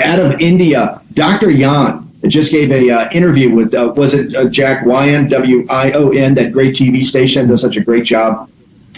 out of India, Dr. Yan just gave a interview with, was it Jack WION, WION, that great TV station, does such a great job.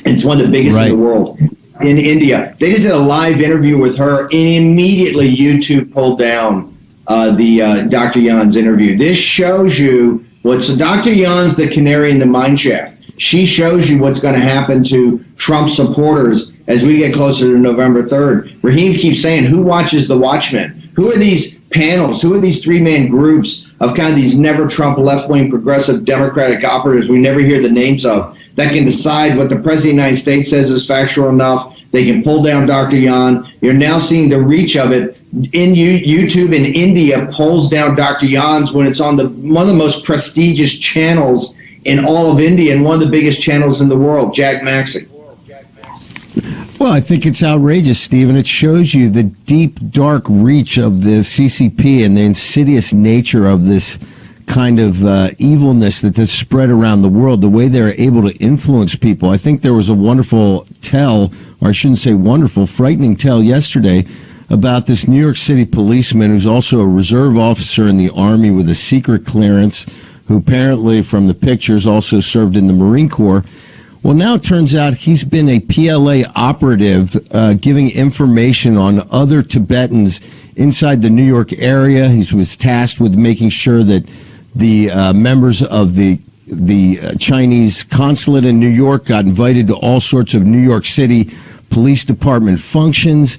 It's one of the biggest in the world. In India, they just did a live interview with her, and immediately YouTube pulled down the Dr. Yan's interview. This shows you so Dr. Yan's the canary in the mine shaft. She shows you what's going to happen to Trump supporters as we get closer to November 3rd. Raheem keeps saying, who watches the Watchmen? Who are these panels? Who are these three-man groups of kind of these never-Trump left-wing progressive Democratic operatives we never hear the names of that can decide what the President of the United States says is factual enough? They can pull down Dr. Yan. You're now seeing the reach of it. In YouTube in India pulls down Dr. Yan's when it's on one of the most prestigious channels in all of India and one of the biggest channels in the world, Jack Maxey. Well, I think it's outrageous, Stephen. It shows you the deep, dark reach of the CCP and the insidious nature of this kind of evilness that has spread around the world, the way they're able to influence people. I think there was a wonderful tell, or I shouldn't say wonderful, frightening tell yesterday about this New York City policeman who's also a reserve officer in the Army with a secret clearance, who apparently, from the pictures, also served in the Marine Corps. Well, now it turns out he's been a PLA operative giving information on other Tibetans inside the New York area. He was tasked with making sure that the members of the Chinese consulate in New York got invited to all sorts of New York City Police Department functions.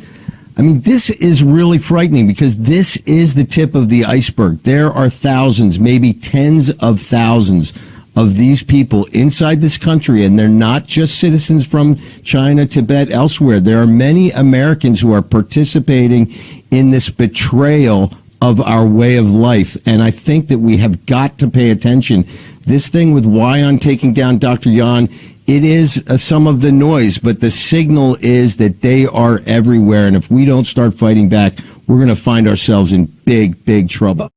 I mean, this is really frightening because this is the tip of the iceberg. There are thousands, maybe tens of thousands of these people inside this country, and they're not just citizens from China, Tibet, elsewhere. There are many Americans who are participating in this betrayal of our way of life, and I think that we have got to pay attention. This thing with WION taking down Dr. Yan, it is some of the noise, but the signal is that they are everywhere, and if we don't start fighting back, we're going to find ourselves in big, big trouble.